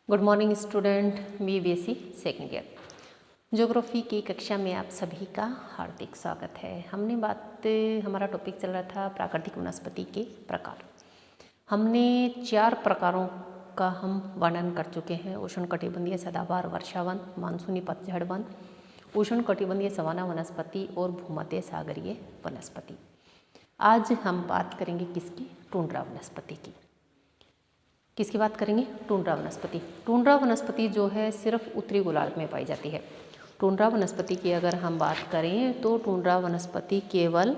Good morning student, BSc second year geography की कक्षा में आप सभी का हार्दिक स्वागत है। हमारा टॉपिक चल रहा था प्राकृतिक वनस्पति के प्रकार। हमने 4 प्रकारों का हम वर्णन कर चुके हैं। उष्णकटिबंधीय सदाबहार वर्षावन, मानसूनी पतझड़ वन, उष्णकटिबंधीय सवाना वनस्पति और भूमध्य सागरीय वनस्पति। आज हम बात करेंगे किसकी? टुंड्रा वनस्पति की। किसकी बात करेंगे? टुंड्रा वनस्पति। टुंड्रा वनस्पति जो है सिर्फ उत्तरी गोलार्ध में पाई जाती है। टुंड्रा वनस्पति की अगर हम बात करें तो टुंड्रा वनस्पति केवल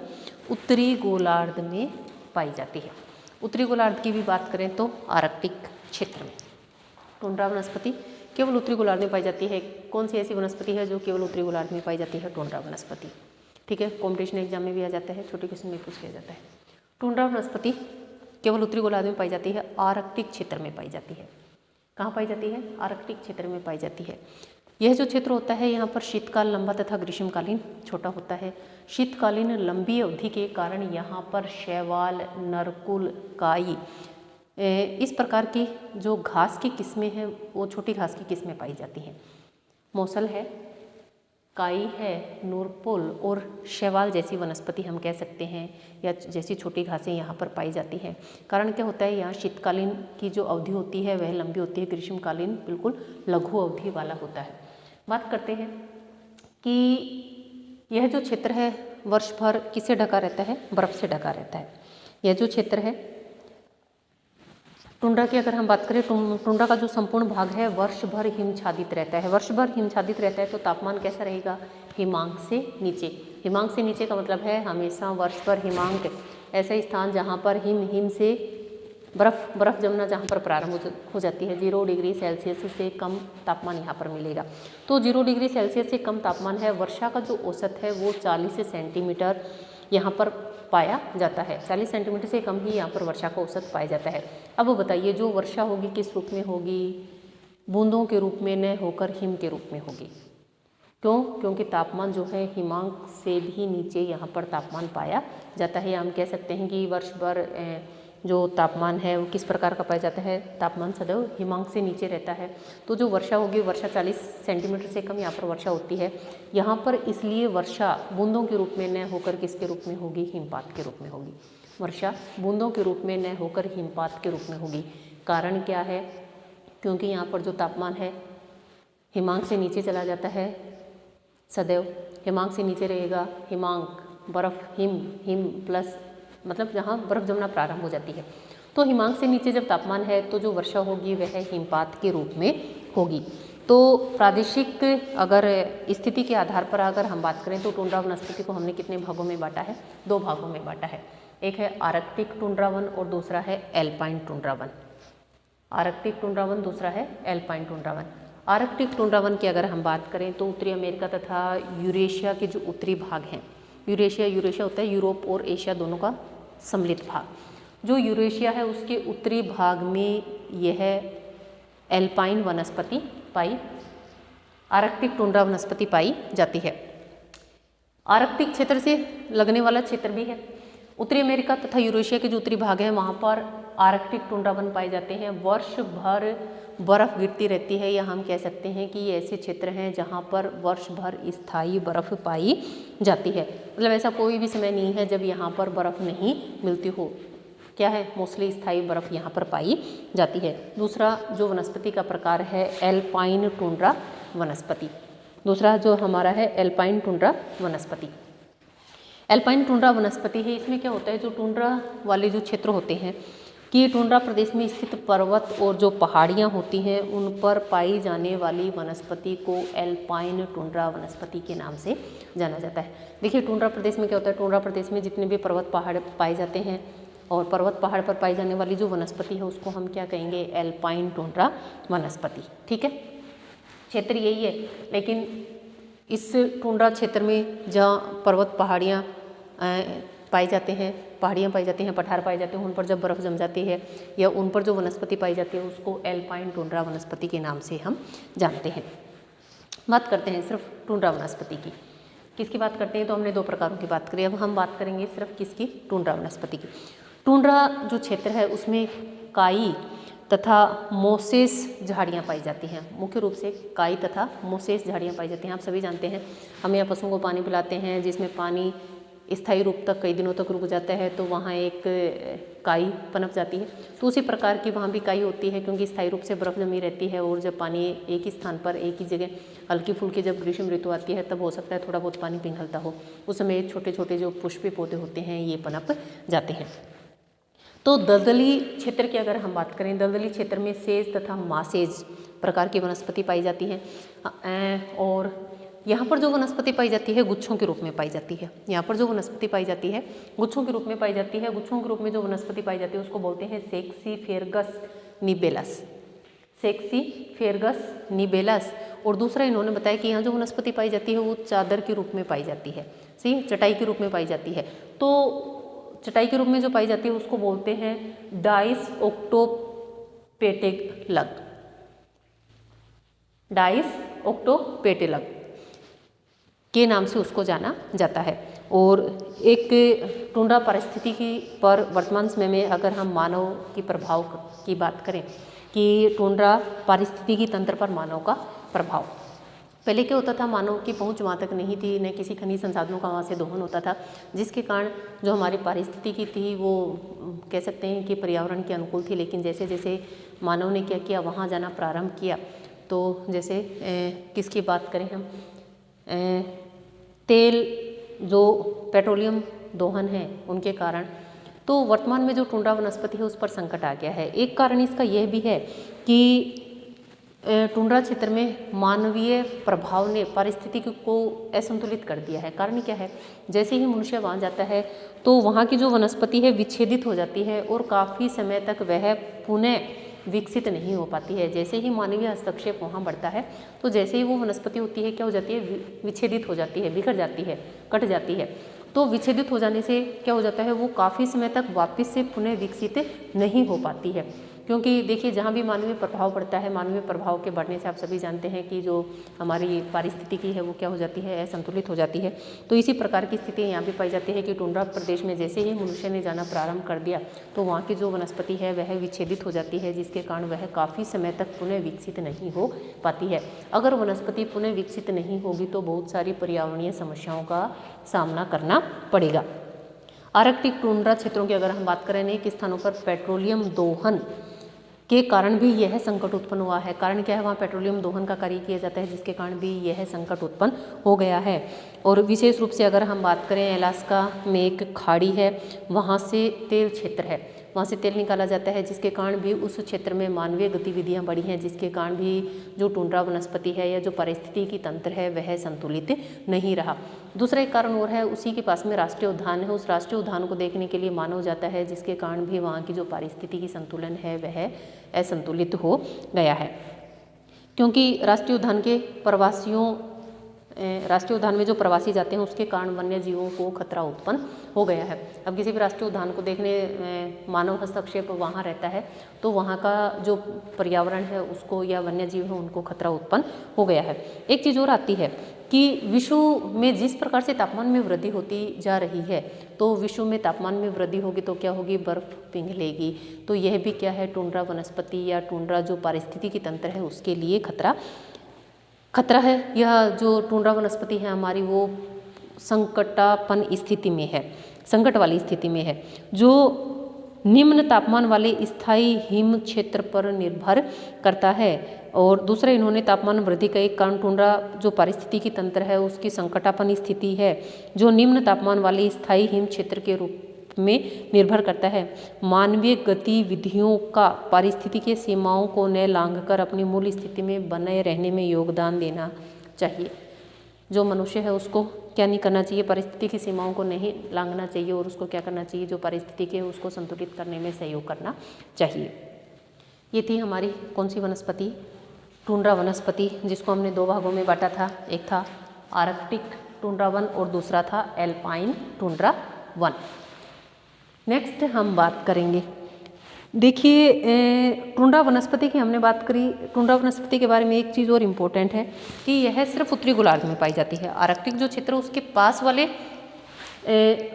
उत्तरी गोलार्ध में पाई जाती है। उत्तरी गोलार्ध की भी बात करें तो आर्कटिक क्षेत्र में टुंड्रा वनस्पति केवल उत्तरी गोलार्ध में पाई जाती है। कौन सी ऐसी वनस्पति है जो केवल उत्तरी गोलार्ध में पाई जाती है? टुंड्रा वनस्पति। ठीक है, कॉम्पिटिशन एग्जाम में भी आ जाता है, छोटे क्वेश्चन में पूछ लिया जाता है। टुंड्रा वनस्पति केवल उत्तरी गोलार्ध में पाई जाती है, आर्कटिक क्षेत्र में पाई जाती है। कहाँ पाई जाती है? आर्कटिक क्षेत्र में पाई जाती है। यह जो क्षेत्र होता है यहाँ पर शीतकाल लंबा तथा ग्रीष्मकालीन छोटा होता है। शीतकालीन लंबी अवधि के कारण यहाँ पर शैवाल, नरकुल, काई इस प्रकार की जो घास की किस्में हैं वो छोटी घास की किस्में पाई जाती हैं। मौसल है, काई है, नूरपुल और शैवाल जैसी वनस्पति हम कह सकते हैं या जैसी छोटी घासें यहाँ पर पाई जाती हैं। कारण क्या होता है? यहाँ शीतकालीन की जो अवधि होती है वह लंबी होती है, ग्रीष्मकालीन बिल्कुल लघु अवधि वाला होता है। बात करते हैं कि यह जो क्षेत्र है वर्ष भर किससे ढका रहता है? बर्फ से ढका रहता है। यह जो क्षेत्र है टुंड्रा की अगर हम बात करें, टुंड्रा का जो संपूर्ण भाग है वर्ष भर हिमच्छादित रहता है। वर्ष भर हिमच्छादित रहता है तो तापमान कैसा रहेगा? हिमांक से नीचे। हिमांक से नीचे का मतलब है हमेशा वर्ष भर हिमांक ऐसा स्थान जहाँ पर हिम से बर्फ जमना जहाँ पर प्रारंभ हो जाती है। 0 डिग्री सेल्सियस से कम तापमान यहाँ पर मिलेगा। तो 0 डिग्री सेल्सियस से कम तापमान है। वर्षा का जो औसत है वो 40 सेंटीमीटर यहाँ पर पाया जाता है। 40 सेंटीमीटर से कम ही यहाँ पर वर्षा का औसत पाया जाता है। अब बताइए जो वर्षा होगी किस रूप में होगी? बूंदों के रूप में न होकर हिम के रूप में होगी। क्यों? क्योंकि तापमान जो है हिमांक से भी नीचे यहाँ पर तापमान पाया जाता है। हम कह सकते हैं कि वर्ष भर जो तापमान है वो किस प्रकार का पाया जाता है? तापमान सदैव हिमांक से नीचे रहता है। तो जो वर्षा होगी, वर्षा 40 सेंटीमीटर से कम यहाँ पर वर्षा होती है यहाँ पर, इसलिए वर्षा बूंदों के रूप में न होकर किसके रूप में होगी? हिमपात के रूप में होगी। वर्षा बूंदों के रूप में न होकर हिमपात के रूप में होगी। कारण क्या है? क्योंकि यहाँ पर जो तापमान है हिमांक से नीचे चला जाता है, सदैव हिमांक से नीचे रहेगा। हिमांक बर्फ, हिम प्लस मतलब जहाँ बर्फ जमना प्रारंभ हो जाती है। तो हिमांक से नीचे जब तापमान है तो जो वर्षा होगी वह हिमपात के रूप में होगी। तो प्रादेशिक अगर स्थिति के आधार पर अगर हम बात करें तो टुंड्रा वनस्पति को हमने कितने भागों में बांटा है? 2 भागों में बांटा है। एक है आर्कटिक टुंड्रा वन और दूसरा है alpine tundra one. Arctic tundra one, दूसरा है alpine tundra one. Arctic tundra one की अगर हम बात करें तो उत्तरी अमेरिका तथा यूरेशिया के जो उत्तरी भाग हैं, यूरेशिया होता है यूरोप और एशिया दोनों का सम्मिलित भाग। जो यूरेशिया है उसके उत्तरी भाग में यह एल्पाइन वनस्पति आर्कटिक टुंड्रा वनस्पति पाई जाती है। आर्कटिक क्षेत्र से लगने वाला क्षेत्र भी है। उत्तरी अमेरिका तथा यूरेशिया के जो उत्तरी भाग है वहाँ पर आर्कटिक टुंड्रा वन पाए जाते हैं। वर्ष भर बर्फ गिरती रहती है, या हम कह सकते हैं कि ये ऐसे क्षेत्र हैं जहाँ पर वर्ष भर स्थायी बर्फ पाई जाती है। मतलब ऐसा कोई भी समय नहीं है जब यहाँ पर बर्फ नहीं मिलती हो। क्या है? मोस्टली स्थायी बर्फ यहाँ पर पाई जाती है। दूसरा जो वनस्पति का प्रकार है एल्पाइन टुंड्रा वनस्पति। दूसरा जो हमारा है एल्पाइन टुंड्रा वनस्पति। एल्पाइन टुंड्रा वनस्पति है। इसमें क्या होता है? जो टुंड्रा वाले जो क्षेत्र होते हैं कि टुंड्रा प्रदेश में स्थित पर्वत और जो पहाड़ियाँ होती हैं उन पर पाई जाने वाली वनस्पति को एल्पाइन टुंड्रा वनस्पति के नाम से जाना जाता है। देखिए टुंड्रा प्रदेश में क्या होता है? टुंड्रा प्रदेश में जितने भी पर्वत पहाड़ पाए जाते हैं और पर्वत पहाड़ पर पाई जाने वाली जो वनस्पति है उसको हम क्या कहेंगे? एल्पाइन टुंड्रा वनस्पति। ठीक है, क्षेत्र यही है। लेकिन इस टुंड्रा क्षेत्र में जहाँ पर्वत पहाड़ियाँ पाई जाते हैं, पहाड़ियाँ पाई जाती हैं, पठार पाए जाते हैं, उन पर जब बर्फ़ जम जाती है या उन पर जो वनस्पति पाई जाती है उसको एल्पाइन टुंड्रा वनस्पति के नाम से हम जानते हैं। बात करते हैं सिर्फ टुंड्रा वनस्पति की। किसकी बात करते हैं? तो हमने 2 प्रकारों की बात करी। अब हम बात करेंगे सिर्फ किसकी? टुंड्रा वनस्पति की। टुंड्रा जो क्षेत्र है उसमें काई तथा मोसेस झाड़ियाँ पाई जाती हैं। मुख्य रूप से काई तथा मोसेस झाड़ियाँ पाई जाती हैं। आप सभी जानते हैं, हम यहाँ पशुओं को पानी पिलाते हैं जिसमें पानी स्थायी रूप तक कई दिनों तक रुक जाता है, तो वहाँ एक काई पनप जाती है। तो उसी प्रकार की वहाँ भी काई होती है, क्योंकि स्थायी रूप से बर्फ़ जमी रहती है और जब पानी एक ही स्थान पर एक ही जगह हल्की फुल्की जब ग्रीष्म ऋतु आती है तब हो सकता है थोड़ा बहुत पानी पिघलता हो, उस समय छोटे छोटे जो पुष्पीय पौधे होते हैं ये पनप जाते हैं। तो दलदली क्षेत्र की अगर हम बात करें, दलदली क्षेत्र में सेज तथा मासेज प्रकार की वनस्पति पाई जाती हैं और यहाँ पर जो वनस्पति पाई जाती है गुच्छों के रूप में पाई जाती है। यहाँ पर जो वनस्पति पाई जाती है गुच्छों के रूप में पाई जाती है। गुच्छों के रूप में जो वनस्पति पाई जाती है उसको बोलते हैं सेक्सीफेरगस निबेलस, सेक्सीफेरगस निबेलस। और दूसरा इन्होंने बताया कि यहाँ जो वनस्पति पाई जाती है वो चादर के रूप में पाई जाती है, सही, चटाई के रूप में पाई जाती है। तो चटाई के रूप में जो पाई जाती है उसको बोलते हैं डाइस ओक्टोपेटेलग, डाइस ओक्टोपेटेलग के नाम से उसको जाना जाता है। और एक टुंड्रा पारिस्थितिकी पर वर्तमान समय में अगर हम मानव की प्रभाव की बात करें कि टुंड्रा पारिस्थितिकी तंत्र पर मानव का प्रभाव, पहले क्या होता था, मानव की पहुंच वहाँ तक नहीं थी, न किसी खनिज संसाधनों का वहाँ से दोहन होता था, जिसके कारण जो हमारी पारिस्थितिकी थी वो कह सकते हैं कि पर्यावरण के अनुकूल थी। लेकिन जैसे जैसे मानव ने क्या किया, वहाँ जाना प्रारंभ किया, तो जैसे किसकी बात करें हम, तेल जो पेट्रोलियम दोहन है उनके कारण, तो वर्तमान में जो टुंड्रा वनस्पति है उस पर संकट आ गया है। एक कारण इसका यह भी है कि टुंड्रा क्षेत्र में मानवीय प्रभाव ने पारिस्थितिकी को असंतुलित कर दिया है। कारण क्या है, जैसे ही मनुष्य वहाँ जाता है तो वहाँ की जो वनस्पति है विच्छेदित हो जाती है और काफ़ी समय तक वह पुनः विकसित नहीं हो पाती है। जैसे ही मानवीय हस्तक्षेप वहाँ बढ़ता है तो जैसे ही वो वनस्पति होती है क्या हो जाती है, विच्छेदित हो जाती है, बिखर जाती है, कट जाती है। तो विच्छेदित हो जाने से क्या हो जाता है, वो काफ़ी समय तक वापस से पुनः विकसित नहीं हो पाती है। क्योंकि देखिए जहाँ भी मानवीय प्रभाव पड़ता है, मानवीय प्रभाव के बढ़ने से आप सभी जानते हैं कि जो हमारी पारिस्थितिकी है वो क्या हो जाती है, असंतुलित हो जाती है। तो इसी प्रकार की स्थिति यहाँ भी पाई जाती है कि टुंड्रा प्रदेश में जैसे ही मनुष्य ने जाना प्रारंभ कर दिया तो वहाँ की जो वनस्पति है वह विच्छेदित हो जाती है, जिसके कारण वह काफ़ी समय तक पुनः विकसित नहीं हो पाती है। अगर वनस्पति पुनः विकसित नहीं होगी तो बहुत सारी पर्यावरणीय समस्याओं का सामना करना पड़ेगा। आर्कटिक टुंड्रा क्षेत्रों की अगर हम बात करें, अनेक स्थानों पर पेट्रोलियम दोहन के कारण भी यह संकट उत्पन्न हुआ है। कारण क्या है, वहाँ पेट्रोलियम दोहन का कार्य किया जाता है, जिसके कारण भी यह संकट उत्पन्न हो गया है। और विशेष रूप से अगर हम बात करें, अलास्का में एक खाड़ी है, वहाँ से तेल क्षेत्र है, वहाँ से तेल निकाला जाता है, जिसके कारण भी उस क्षेत्र में मानवीय गतिविधियाँ बढ़ी हैं, जिसके कारण भी जो टुंड्रा वनस्पति है या जो पारिस्थितिकी तंत्र है वह संतुलित नहीं रहा। दूसरा एक कारण और है, उसी के पास में राष्ट्रीय उद्यान है, उस राष्ट्रीय उद्यान को देखने के लिए मानव जाता है, जिसके कारण भी वहाँ की जो पारिस्थितिकी संतुलन है वह असंतुलित हो गया है। क्योंकि राष्ट्रीय उद्यान के प्रवासियों, राष्ट्रीय उद्यान में जो प्रवासी जाते हैं उसके कारण वन्य जीवों को खतरा उत्पन्न हो गया है। अब किसी भी राष्ट्रीय उद्यान को देखने मानव हस्तक्षेप वहाँ रहता है तो वहाँ का जो पर्यावरण है उसको या वन्य जीव है उनको खतरा उत्पन्न हो गया है। एक चीज़ और आती है कि विश्व में जिस प्रकार से तापमान में वृद्धि होती जा रही है, तो विश्व में तापमान में वृद्धि होगी तो क्या होगी, बर्फ पिघलेगी। तो यह भी क्या है, टुंड्रा वनस्पति या टुंड्रा जो पारिस्थितिकी तंत्र है उसके लिए खतरा है। यह जो टुंड्रा वनस्पति है हमारी वो संकटापन स्थिति में है, संकट वाली स्थिति में है, जो निम्न तापमान वाले स्थायी हिम क्षेत्र पर निर्भर करता है। और दूसरा इन्होंने तापमान वृद्धि का एक कारण टुंड्रा जो पारिस्थितिकी तंत्र है उसकी संकटापन स्थिति है, जो निम्न तापमान वाले स्थायी हिम क्षेत्र के रूप में निर्भर करता है। मानवीय गतिविधियों का पारिस्थितिकी सीमाओं को न लांघकर अपनी मूल स्थिति में बने रहने में योगदान देना चाहिए। जो मनुष्य है उसको क्या नहीं करना चाहिए, परिस्थिति की सीमाओं को नहीं लांघना चाहिए और उसको क्या करना चाहिए, जो परिस्थिति है उसको संतुलित करने में सहयोग करना चाहिए। ये थी हमारी कौन सी वनस्पति, टुंड्रा वनस्पति, जिसको हमने दो भागों में बांटा था। एक था आर्कटिक टुंड्रा वन और दूसरा था एल्पाइन टुंड्रा वन। नेक्स्ट हम बात करेंगे, देखिए टुंड्रा वनस्पति की हमने बात करी। टुंड्रा वनस्पति के बारे में एक चीज़ और इम्पोर्टेंट है कि यह सिर्फ उत्तरी गोलार्ध में पाई जाती है। आर्कटिक जो क्षेत्र उसके पास वाले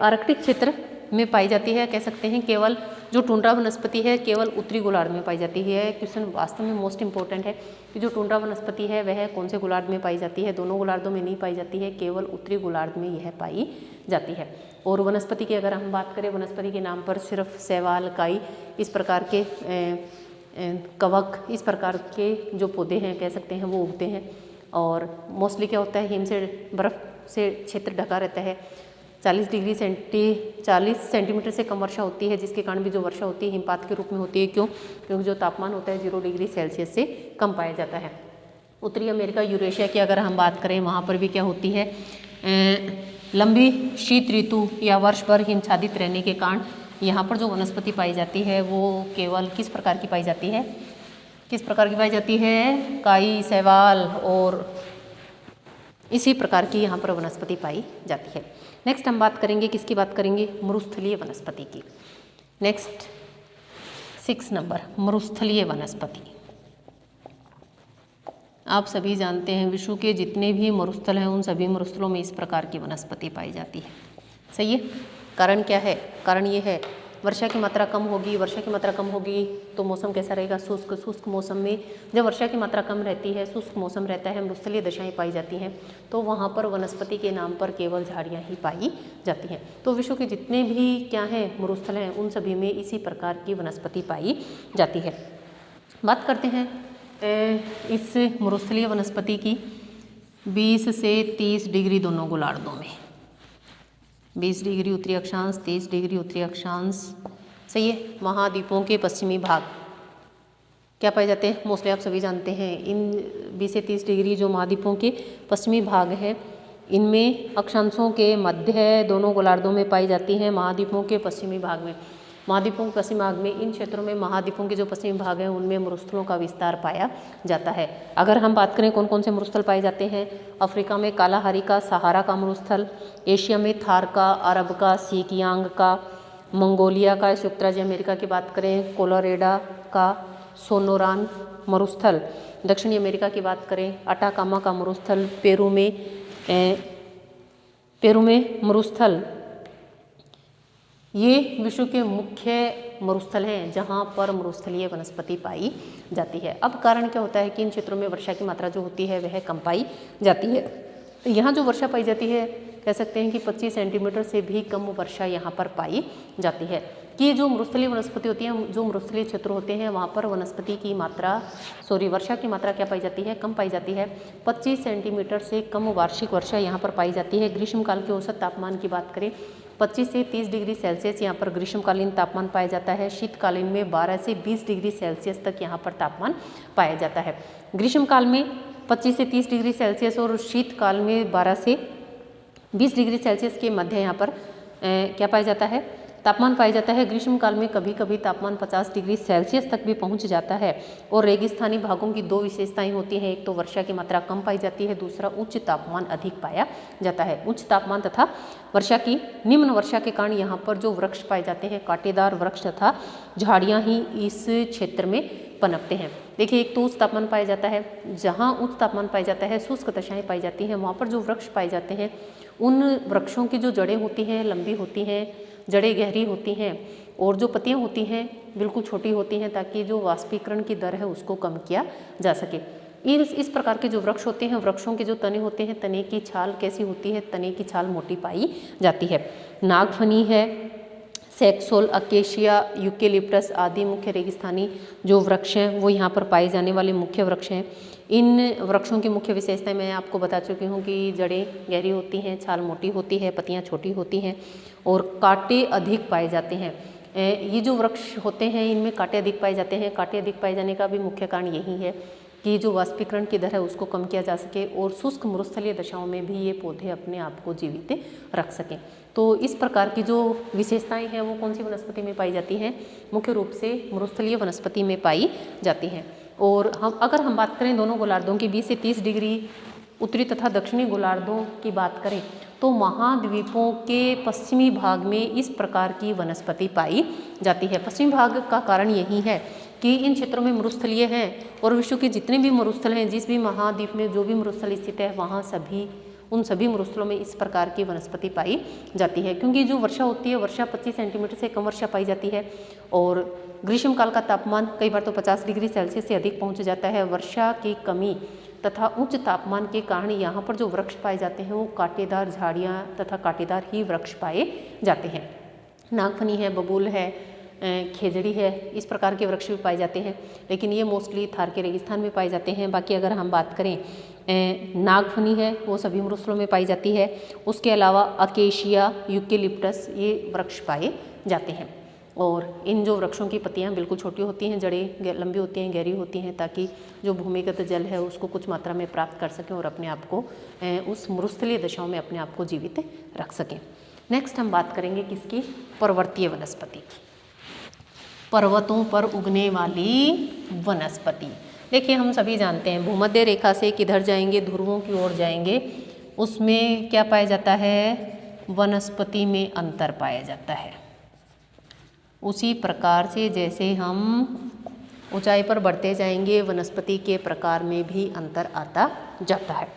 आर्कटिक क्षेत्र में पाई जाती है, कह सकते हैं केवल जो टुंड्रा वनस्पति है केवल उत्तरी गोलार्ध में पाई जाती है। क्वेश्चन वास्तव में मोस्ट इंपॉर्टेंट है कि जो टुंड्रा वनस्पति है वह कौन से गोलार्ध में पाई जाती है, दोनों गोलार्धों में नहीं पाई जाती है, केवल उत्तरी गोलार्ध में यह पाई जाती है। और वनस्पति की अगर हम बात करें, वनस्पति के नाम पर सिर्फ शैवाल, काई, इस प्रकार के कवक, इस प्रकार के जो पौधे हैं कह सकते हैं वो उगते हैं। और मोस्टली क्या होता है, हिम से बर्फ़ से क्षेत्र ढका रहता है। 40 सेंटीमीटर से कम वर्षा होती है, जिसके कारण भी जो वर्षा होती है हिमपात के रूप में होती है। क्यों? क्योंकि जो तापमान होता है 0 डिग्री सेल्सियस से कम पाया जाता है। उत्तरी अमेरिका, यूरेशिया की अगर हम बात करें, वहाँ पर भी क्या होती है, लंबी शीत ऋतु या वर्ष भर हिमच्छादित रहने के कारण यहाँ पर जो वनस्पति पाई जाती है वो केवल किस प्रकार की पाई जाती है, किस प्रकार की पाई जाती है, काई, शैवाल और इसी प्रकार की यहाँ पर वनस्पति पाई जाती है। नेक्स्ट हम बात करेंगे, किसकी बात करेंगे, मरुस्थलीय वनस्पति की। नेक्स्ट 6 नंबर, मरुस्थलीय वनस्पति। आप सभी जानते हैं विश्व के जितने भी मरुस्थल हैं उन सभी मरुस्थलों में इस प्रकार की वनस्पति पाई जाती है। सही है। कारण क्या है? कारण ये है वर्षा की मात्रा कम होगी, वर्षा की मात्रा कम होगी तो मौसम कैसा रहेगा, शुष्क। शुष्क मौसम में जब वर्षा की मात्रा कम रहती है, शुष्क मौसम रहता है, मरुस्थलीय दशाएं पाई जाती हैं, तो वहाँ पर वनस्पति के नाम पर केवल झाड़ियाँ ही पाई जाती हैं। तो विश्व के जितने भी क्या हैं मरुस्थल हैं उन सभी में इसी प्रकार की वनस्पति पाई जाती है। बात करते हैं इस मरुस्थलीय वनस्पति की 20 से 30 डिग्री दोनों गोलार्धों में, 20 डिग्री उत्तरी अक्षांश, 30 डिग्री उत्तरी अक्षांश। सही है। महाद्वीपों के पश्चिमी भाग क्या पाए जाते हैं, मोस्टली आप सभी जानते हैं। इन 20 से 30 डिग्री जो महाद्वीपों के पश्चिमी भाग है इनमें अक्षांशों के मध्य दोनों गोलार्धों में पाई जाती हैं। महाद्वीपों के पश्चिमी भाग में, महाद्वीपों के पश्चिमी भाग में, इन क्षेत्रों में महाद्वीपों के जो पश्चिमी भाग हैं उनमें मरुस्थलों का विस्तार पाया जाता है। अगर हम बात करें कौन कौन से मरुस्थल पाए जाते हैं, अफ्रीका में कालाहारी का, सहारा का मरुस्थल, एशिया में थार का, अरब का, सीकियांग का, मंगोलिया का, संयुक्त राज्य अमेरिका की बात करें कोलोराडो का सोनोरान मरुस्थल, दक्षिणी अमेरिका की बात करें अटाकामा का मरुस्थल, पेरू में मरुस्थल। ये विश्व के मुख्य मरुस्थल हैं जहाँ पर मरुस्थलीय वनस्पति पाई जाती है। अब कारण क्या होता है कि इन क्षेत्रों में वर्षा की मात्रा जो होती है वह कम पाई जाती है। तो यहाँ जो वर्षा पाई जाती है कह सकते हैं कि 25 सेंटीमीटर से भी कम वर्षा यहाँ पर पाई जाती है। कि जो मरुस्थलीय वनस्पति होती है, जो मरुस्थलीय क्षेत्र होते हैं वहाँ पर वनस्पति की मात्रा वर्षा की मात्रा क्या पाई जाती है, कम पाई जाती है। 25 सेंटीमीटर से कम वार्षिक वर्षा यहाँ पर पाई जाती है। ग्रीष्मकाल के औसत तापमान की बात करें 25 से 30 डिग्री सेल्सियस यहाँ पर ग्रीष्मकालीन तापमान पाया जाता है। शीतकालीन में 12 से 20 डिग्री सेल्सियस तक यहाँ पर तापमान पाया जाता है। ग्रीष्मकाल में 25 से 30 डिग्री सेल्सियस और शीतकाल में 12 से 20 डिग्री सेल्सियस के मध्य यहाँ पर क्या पाया जाता है, तापमान पाया जाता है। ग्रीष्मकाल में कभी कभी तापमान 50 डिग्री सेल्सियस तक भी पहुंच जाता है। और रेगिस्तानी भागों की 2 विशेषताएं होती हैं, एक तो वर्षा की मात्रा कम पाई जाती है, दूसरा उच्च तापमान अधिक पाया जाता है। उच्च तापमान तथा वर्षा की निम्न वर्षा के कारण यहाँ पर जो वृक्ष पाए जाते हैं, कांटेदार वृक्ष तथा झाड़ियाँ ही इस क्षेत्र में पनपते हैं। देखिए, एक तो उच्च तापमान पाया जाता है, जहाँ उच्च तापमान पाया जाता है शुष्क दशाएं पाई जाती हैं, वहाँ पर जो वृक्ष पाए जाते हैं उन वृक्षों की जो जड़ें होती हैं लंबी होती हैं, जड़ें गहरी होती हैं और जो पत्तियां होती हैं बिल्कुल छोटी होती हैं, ताकि जो वाष्पीकरण की दर है उसको कम किया जा सके। इस प्रकार के जो वृक्ष होते हैं, वृक्षों के जो तने होते हैं, तने की छाल कैसी होती है, तने की छाल मोटी पाई जाती है। नागफनी है, सैक्सोल, अकेशिया, यूकेलिप्टस आदि मुख्य रेगिस्तानी जो वृक्ष हैं वो यहाँ पर पाए जाने वाले मुख्य वृक्ष हैं। इन वृक्षों की मुख्य विशेषताएं मैं आपको बता चुकी हूँ कि जड़ें गहरी होती हैं, छाल मोटी होती है, पत्तियाँ छोटी होती हैं और कांटे अधिक पाए जाते हैं। ये जो वृक्ष होते हैं इनमें कांटे अधिक पाए जाते हैं। कांटे अधिक पाए जाने का भी मुख्य कारण यही है कि जो वाष्पीकरण की दर है उसको कम किया जा सके और शुष्क मरुस्थलीय दशाओं में भी ये पौधे अपने आप को जीवित रख सकें। तो इस प्रकार की जो विशेषताएं हैं वो कौन सी वनस्पति में पाई जाती हैं, मुख्य रूप से मरुस्थलीय वनस्पति में पाई जाती हैं। और अगर हम बात करें दोनों गोलार्धों की 20 से 30 डिग्री उत्तरी तथा दक्षिणी गोलार्धों की बात करें तो महाद्वीपों के पश्चिमी भाग में इस प्रकार की वनस्पति पाई जाती है। पश्चिमी भाग का कारण यही है कि इन क्षेत्रों में मरुस्थलीय हैं और विश्व के जितने भी मरुस्थल हैं, जिस भी महाद्वीप में जो भी मरुस्थल स्थित है वहाँ सभी उन सभी मरुस्थलों में इस प्रकार की वनस्पति पाई जाती है। क्योंकि जो वर्षा होती है, वर्षा 25 सेंटीमीटर से कम वर्षा पाई जाती है और ग्रीष्मकाल का तापमान कई बार तो 50 डिग्री सेल्सियस से अधिक पहुंच जाता है। वर्षा की कमी तथा उच्च तापमान के कारण यहाँ पर जो वृक्ष पाए जाते हैं वो कांटेदार झाड़ियाँ तथा कांटेदार ही वृक्ष पाए जाते हैं। नागफनी है, बबूल है, खेजड़ी है, इस प्रकार के वृक्ष भी पाए जाते हैं, लेकिन ये मोस्टली थार के रेगिस्तान में पाए जाते हैं। बाकी अगर हम बात करें नागफनी है वो सभी मरुस्थलों में पाई जाती है। उसके अलावा अकेशिया, यूकेलिप्टस ये वृक्ष पाए जाते हैं और इन जो वृक्षों की पत्तियां बिल्कुल छोटी होती हैं, जड़ें लंबी होती हैं, गहरी होती हैं, ताकि जो भूमिगत जल है उसको कुछ मात्रा में प्राप्त कर सकें और अपने आप को उस मरुस्थलीय दशाओं में अपने आप को जीवित रख सकें। नेक्स्ट हम बात करेंगे किसकी, पर्वतीय वनस्पति की। पर्वतों पर उगने वाली वनस्पति। देखिए हम सभी जानते हैं भूमध्य रेखा से किधर जाएंगे, ध्रुवों की ओर जाएंगे, उसमें क्या पाया जाता है, वनस्पति में अंतर पाया जाता है। उसी प्रकार से जैसे हम ऊंचाई पर बढ़ते जाएंगे वनस्पति के प्रकार में भी अंतर आता जाता है।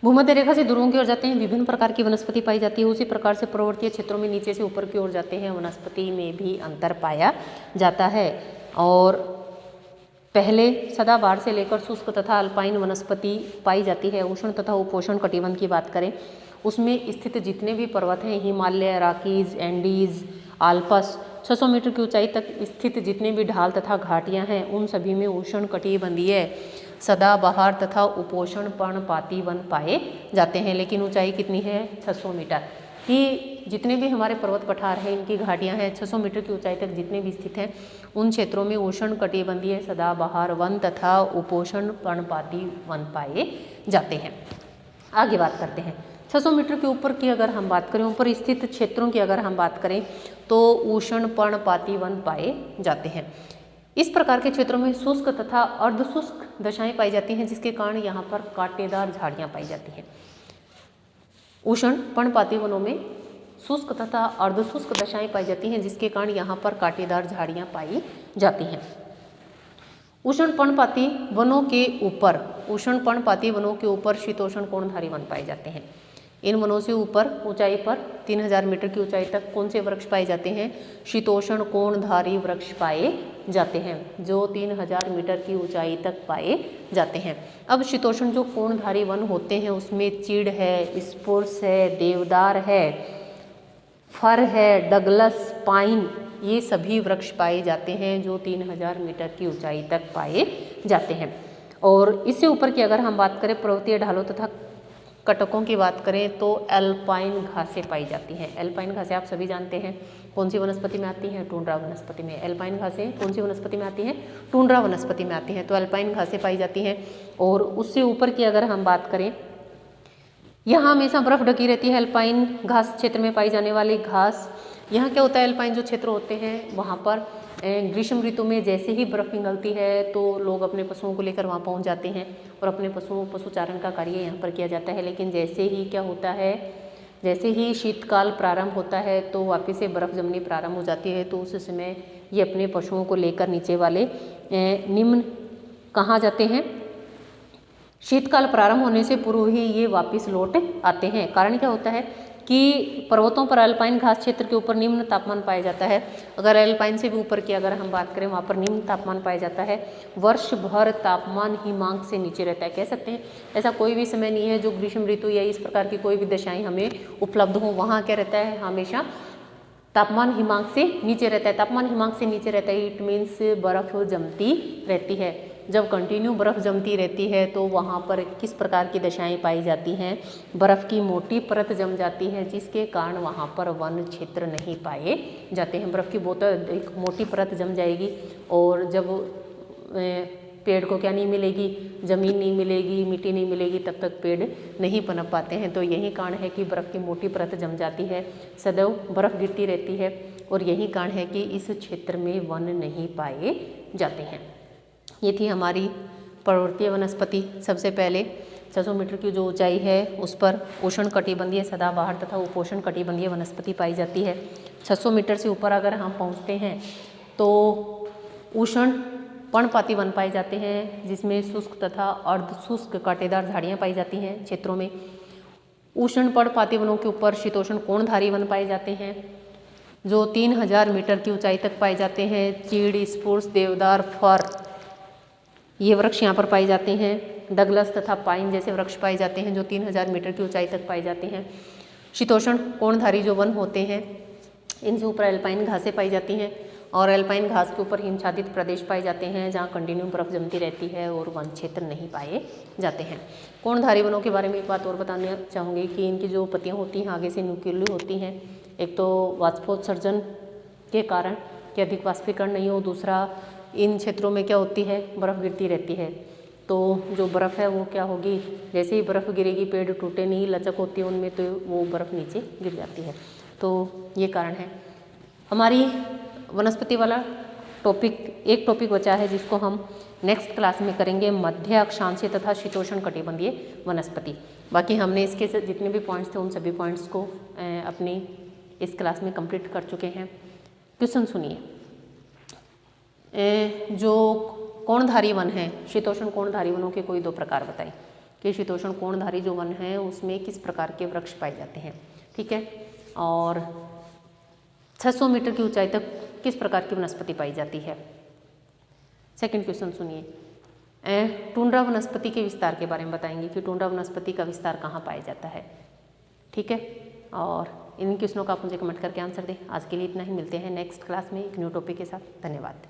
भूमध्य रेखा से ध्रुवों की ओर जाते हैं, विभिन्न प्रकार की वनस्पति पाई जाती है। उसी प्रकार से पर्वतीय क्षेत्रों में नीचे से ऊपर की ओर जाते हैं, वनस्पति में भी अंतर पाया जाता है। और पहले सदाबहार से लेकर शुष्क तथा अल्पाइन वनस्पति पाई जाती है। उष्ण तथा उपोष्ण कटिबंध की बात करें, उसमें स्थित जितने भी पर्वत हैं, हिमालय, राकीज, एंडीज, आल्पस, 600 मीटर की ऊंचाई तक स्थित जितने भी ढाल तथा घाटियां हैं, उन सभी में उष्ण कटिबंधीय सदाबहार तथा उपोष्ण पर्णपाती वन पाए जाते हैं। लेकिन ऊंचाई कितनी है, 600 मीटर। कि जितने भी हमारे पर्वत पठार हैं, इनकी घाटियां हैं, 600 मीटर की ऊंचाई तक जितने भी स्थित हैं, उन क्षेत्रों में उष्ण कटिबंधीय सदाबहार वन तथा उपोष्ण पर्णपाती वन पाए जाते हैं। आगे बात करते हैं 600 मीटर के ऊपर की अगर हम बात करें, ऊपर स्थित क्षेत्रों की अगर हम बात करें तो उष्ण पर्णपाती वन पाए जाते हैं। इस प्रकार के क्षेत्रों में शुष्क तथा अर्धशुष्क दशाएं पाई जाती हैं, जिसके कारण यहाँ पर कांटेदार झाड़ियाँ पाई जाती हैं। उष्ण पर्णपाती वनों में शुष्क तथा अर्धशुष्क दशाएं पाई जाती हैं, जिसके कारण यहाँ पर कांटेदार झाड़ियाँ पाई जाती हैं। उष्ण पर्णपाती वनों के ऊपर शीतोष्ण कोणधारी वन पाए जाते हैं। इन वनों से ऊपर ऊंचाई पर 3000 मीटर की ऊंचाई तक कौन से वृक्ष पाए जाते हैं, शीतोष्ण कोणधारी वृक्ष पाए जाते हैं, जो 3000 मीटर की ऊंचाई तक पाए जाते हैं। अब शीतोष्ण जो कोणधारी वन होते हैं उसमें चीड़ है, स्पुर्स है, देवदार है, फर है, डगलस, पाइन, ये सभी वृक्ष पाए जाते हैं जो 3000 मीटर की ऊंचाई तक पाए जाते हैं। और इससे ऊपर की अगर हम बात करें पर्वतीय ढालों तथा कटकों की बात करें तो एल्पाइन घासें पाई जाती हैं। एल्पाइन घासें आप सभी जानते हैं कौन सी वनस्पति में आती हैं, टुंड्रा वनस्पति में। एल्पाइन घासें कौन सी वनस्पति में आती हैं, टुंड्रा वनस्पति में आती हैं। तो एल्पाइन घासें पाई जाती हैं। और उससे ऊपर की अगर हम बात करें, यहाँ हमेशा बर्फ ढकी रहती है। एल्पाइन घास क्षेत्र में पाई जाने वाली घास, यहाँ क्या होता है, एल्पाइन जो क्षेत्र होते हैं वहाँ पर ग्रीष्म ऋतु में जैसे ही बर्फ़ पिघलती है तो लोग अपने पशुओं को लेकर वहाँ पहुँच जाते हैं और अपने पशुचारण का कार्य यहाँ पर किया जाता है। लेकिन जैसे ही क्या होता है, जैसे ही शीतकाल प्रारंभ होता है तो वापस से बर्फ़ जमनी प्रारंभ हो जाती है। तो उस समय ये अपने पशुओं को लेकर नीचे वाले निम्न कहाँ जाते हैं, शीतकाल प्रारंभ होने से पूर्व ही ये वापस लौट आते हैं। कारण क्या होता है कि पर्वतों पर अल्पाइन घास क्षेत्र के ऊपर निम्न तापमान पाया जाता है। अगर अल्पाइन से भी ऊपर की अगर हम बात करें, वहाँ पर निम्न तापमान पाया जाता है। वर्ष भर तापमान हिमांक से नीचे रहता है। कह सकते हैं ऐसा कोई भी समय नहीं है जो ग्रीष्म ऋतु या इस प्रकार की कोई भी दशाएं हमें उपलब्ध हो, वहाँ क्या रहता है, हमेशा तापमान हिमांक से नीचे रहता है। तापमान हिमांक से नीचे रहता है, इट मीन्स बर्फ़ जमती रहती है। जब कंटिन्यू बर्फ़ जमती रहती है तो वहाँ पर किस प्रकार की दशाएं पाई जाती हैं, बर्फ़ की मोटी परत जम जाती है, जिसके कारण वहाँ पर वन क्षेत्र नहीं पाए जाते हैं। बर्फ़ की बहुत एक मोटी परत जम जाएगी और जब पेड़ को क्या नहीं मिलेगी, ज़मीन नहीं मिलेगी, मिट्टी नहीं मिलेगी, तब तक पेड़ नहीं पनप पाते हैं। तो यही कारण है कि बर्फ़ की मोटी परत जम जाती है, सदैव बर्फ़ गिरती रहती है और यही कारण है कि इस क्षेत्र में वन नहीं पाए जाते हैं। ये थी हमारी पर्वतीय वनस्पति। सबसे पहले 600 मीटर की जो ऊंचाई है उस पर उष्ण कटिबंधीय सदाबहार तथा उपोष्ण कटिबंधीय वनस्पति पाई जाती है। 600 मीटर से ऊपर अगर हम पहुंचते हैं तो उष्ण पर्णपाती वन पाए जाते हैं जिसमें शुष्क तथा अर्ध शुष्क कांटेदार झाड़ियाँ पाई जाती हैं क्षेत्रों में। उष्ण पर्णपाती वनों के ऊपर शीतोष्ण कोणधारी वन पाए जाते हैं जो 3000 मीटर की ऊंचाई तक पाए जाते हैं। चीड़, स्प्रूस, देवदार, फर ये वृक्ष यहाँ पर पाए जाते हैं। डगलस तथा पाइन जैसे वृक्ष पाए जाते हैं जो 3000 मीटर की ऊंचाई तक पाए जाते हैं। शीतोष्ण कोणधारी जो वन होते हैं इनके ऊपर एल्पाइन घासें पाई जाती हैं और एल्पाइन घास के ऊपर हिमछादित प्रदेश पाए जाते हैं जहाँ कंटिन्यू बर्फ जमती रहती है और वन क्षेत्र नहीं पाए जाते हैं। कोणधारी वनों के बारे में एक बात और बताना चाहूँगी कि इनकी जो पत्तियाँ होती हैं आगे से न्यूक्लियर होती हैं। एक तो वाष्पोत्सर्जन के कारण कि अधिक वाष्पीकरण नहीं हो, दूसरा इन क्षेत्रों में क्या होती है बर्फ़ गिरती रहती है तो जो बर्फ़ है वो क्या होगी, जैसे ही बर्फ़ गिरेगी पेड़ टूटे नहीं, लचक होती है उनमें तो वो बर्फ़ नीचे गिर जाती है। तो ये कारण है। हमारी वनस्पति वाला टॉपिक एक टॉपिक बचा है जिसको हम नेक्स्ट क्लास में करेंगे, मध्य अक्षांशीय तथा शीतोष्ण कटिबंधीय वनस्पति। बाकी हमने इसके जितने भी पॉइंट्स थे उन सभी पॉइंट्स को अपनी इस क्लास में कंप्लीट कर चुके हैं। क्वेश्चन सुनिए, जो कोणधारी वन है, शीतोष्ण कोणधारी वनों के कोई दो प्रकार बताएं कि शीतोष्ण कोणधारी जो वन है उसमें किस प्रकार के वृक्ष पाए जाते हैं। ठीक है, और 600 मीटर की ऊंचाई तक किस प्रकार की वनस्पति पाई जाती है। सेकंड क्वेश्चन सुनिए, टुंड्रा वनस्पति के विस्तार के बारे में बताएंगे कि टुंड्रा वनस्पति का विस्तार कहाँ पाया जाता है। ठीक है, और इन क्वेश्चनों का आप मुझे कमेंट करके आंसर दें। आज के लिए इतना ही, मिलते हैं नेक्स्ट क्लास में एक न्यू टॉपिक के साथ। धन्यवाद।